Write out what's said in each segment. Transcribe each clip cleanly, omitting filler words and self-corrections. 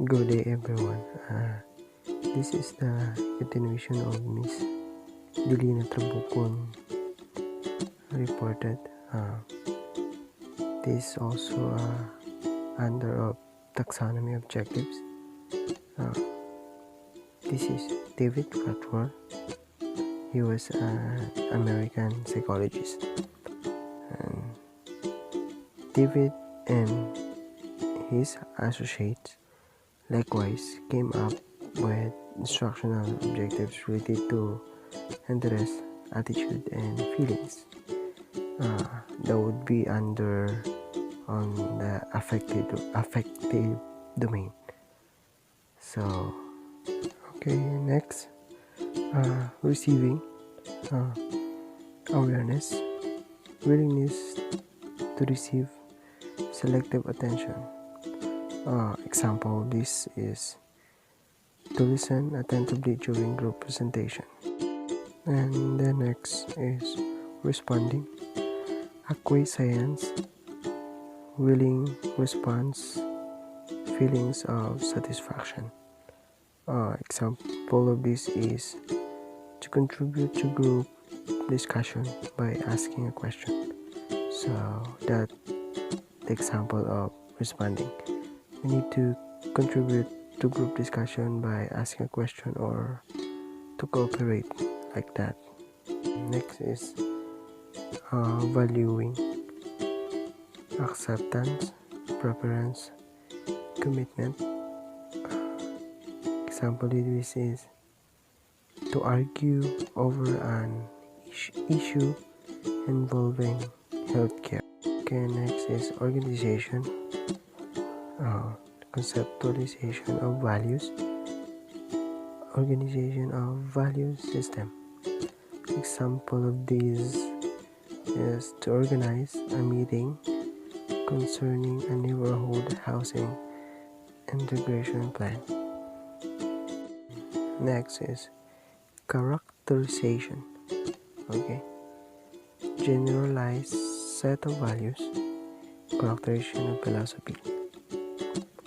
Good day, everyone. This is the continuation of Miss Delina Trabucon reported. This also under of taxonomy objectives. This is David Cutler. He was an American psychologist. And David and his associates likewise came up with instructional objectives related to interest, attitude, and feelings. That would be under on the affective domain. So, okay, next, receiving awareness, willingness to receive selective attention. Example, this is to listen attentively during group presentation. And the next is responding, acquiescence, willing response, feelings of satisfaction. Example of this is to contribute to group discussion by asking a question. So that's the example of responding. We need to contribute to group discussion by asking a question or to cooperate like that. Next is valuing, acceptance, preference, commitment. Example of this is to argue over an issue involving healthcare. Okay, next is organization, conceptualization of values, organization of value system. Example of these is to organize a meeting concerning a neighborhood housing integration plan. Next is characterization. Okay, generalized set of values, characterization of philosophy.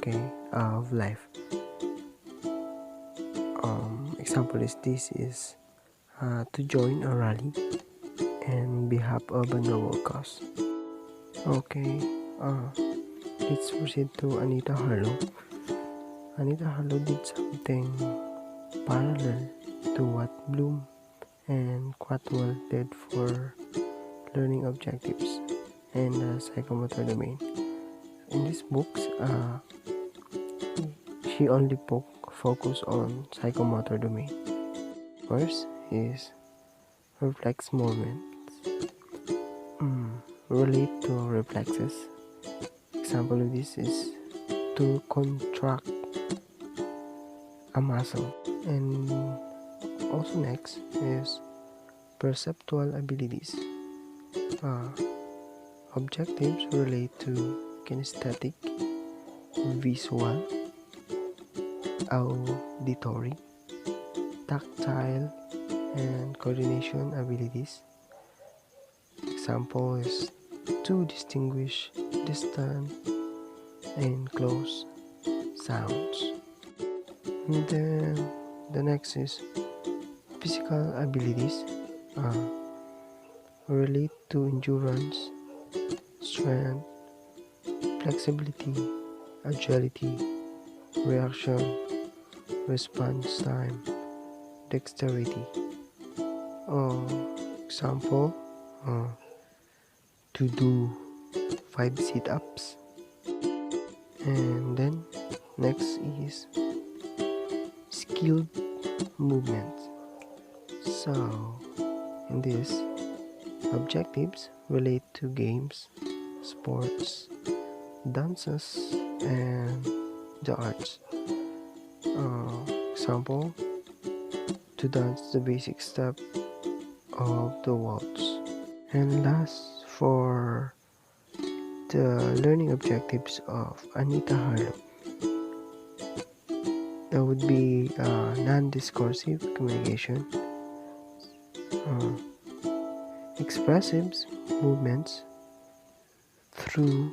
Okay, of life. Example is this is to join a rally in behalf of a noble cause. Okay, let's proceed to Anita Harlow. Anita Harlow did something parallel to what Bloom and Quatwell did for learning objectives and the psychomotor domain. In these books, she only focus on psychomotor domain. First is reflex movements. Relate to reflexes. Example of this is to contract a muscle. And also next is perceptual abilities. Objectives relate to kinesthetic, visual, auditory, tactile, and coordination abilities. Example is to distinguish distant and close sounds. And then the next is physical abilities, relate to endurance, strength, flexibility, agility, reaction, response time, dexterity. Example, to do 5 sit-ups. And then next is skilled movements. So in this, objectives relate to games, sports, dances, and the arts. Example, to dance the basic step of the waltz. And last, for the learning objectives of Anita Harlow, that would be non-discursive communication, expressive movements through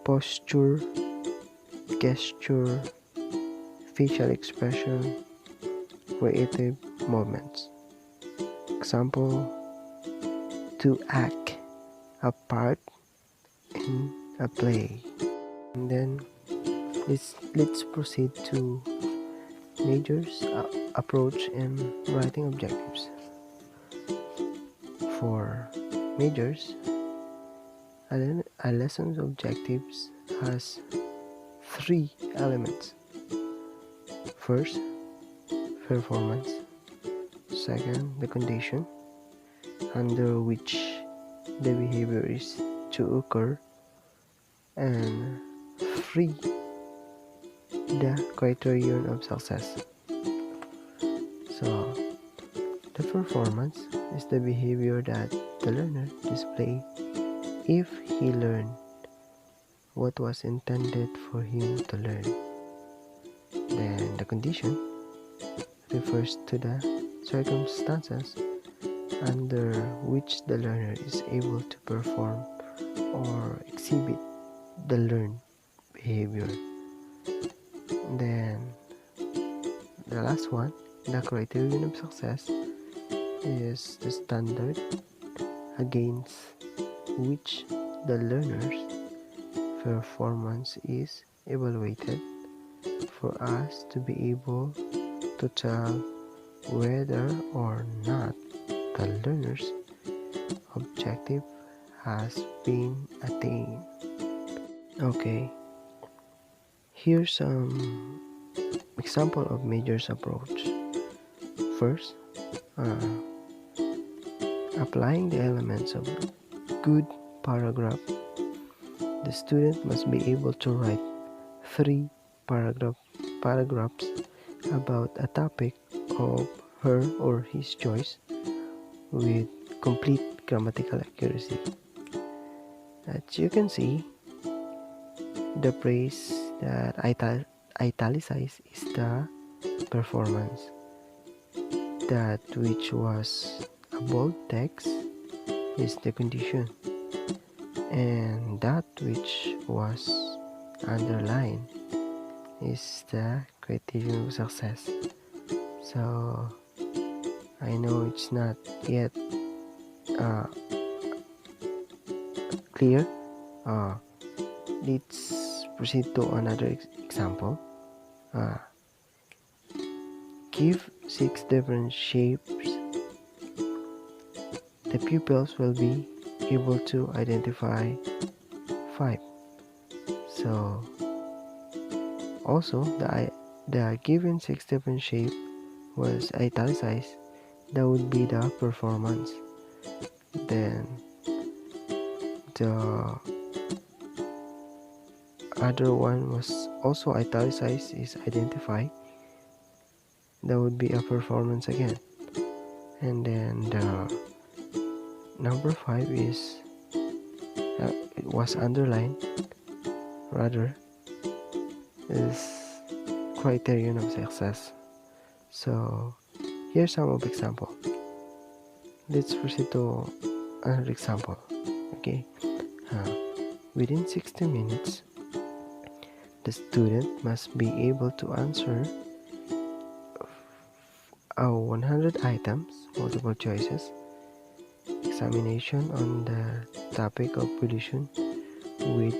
posture, gesture, facial expression, creative movements. Example, to act a part in a play. And then let's proceed to majors, approach, and writing objectives. For majors, a lesson's objectives has three elements. First, performance. Second, the condition under which the behavior is to occur. And three, the criterion of success. So, the performance is the behavior that the learner displays if he learned what was intended for him to learn. Then the condition refers to the circumstances under which the learner is able to perform or exhibit the learned behavior. Then the last one, the criterion of success, is the standard against which the learner's performance is evaluated for us to be able to tell whether or not the learner's objective has been attained. Okay, here's some example of majors approach. First, applying the elements of good paragraph. The student must be able to write 3 paragraphs about a topic of her or his choice with complete grammatical accuracy. As you can see, the phrase that italicized is the performance. That which was a bold text is the condition, and that which was underlined is the criterion of success. So I know it's not yet clear. Let's proceed to another example. Give 6 different shapes. The pupils will be able to identify 5. So also the given 6 different shape was italicized. That would be the performance. Then the other one was also italicized, is identify. That would be a performance again. And then the number 5 is it was underlined, rather is criterion of success. So here's some of example. Let's proceed to another example. Okay, within 60 minutes the student must be able to answer 100 items, multiple choices, examination on the topic of pollution with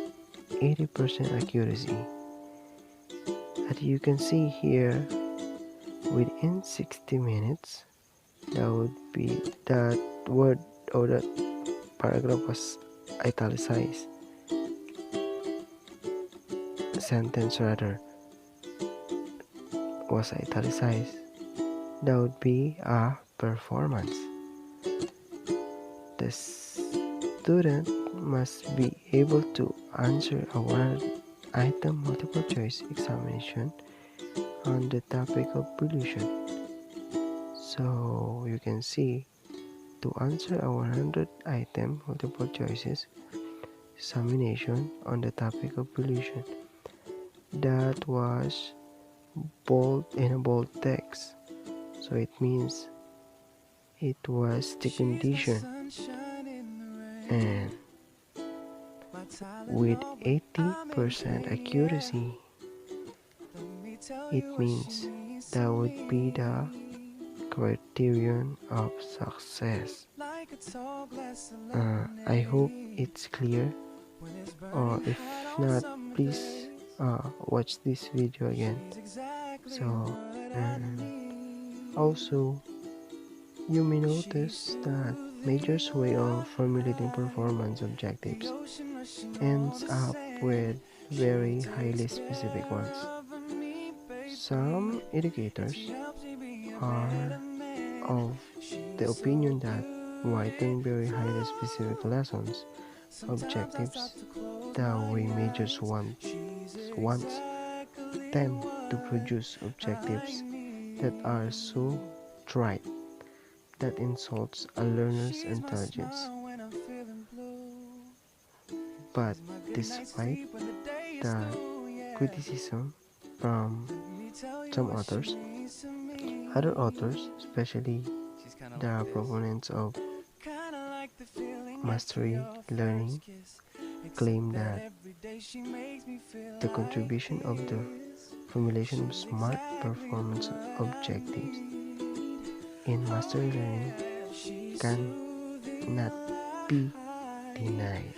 80% accuracy. As you can see here, within 60 minutes, that would be that word or that paragraph was italicized. Sentence rather was italicized. That would be a performance. The student must be able to answer a 1-item multiple choice examination on the topic of pollution. So you can see, to answer a 100-item multiple choices examination on the topic of pollution, that was bold in a bold text. So it means it was the condition, and with 80% accuracy, it means that would be the criterion of success. I hope it's clear, or if not, please watch this video again. So, also, you may notice that Major's way of formulating performance objectives ends up with very highly specific ones. Some educators are of the opinion that writing very highly specific lessons objectives the way Majors wants them to produce objectives that are so trite that insults a learner's intelligence. But despite the criticism from some authors, other authors, especially the proponents of mastery learning, claim that the contribution of the formulation of smart performance objectives in mastery learning cannot be denied.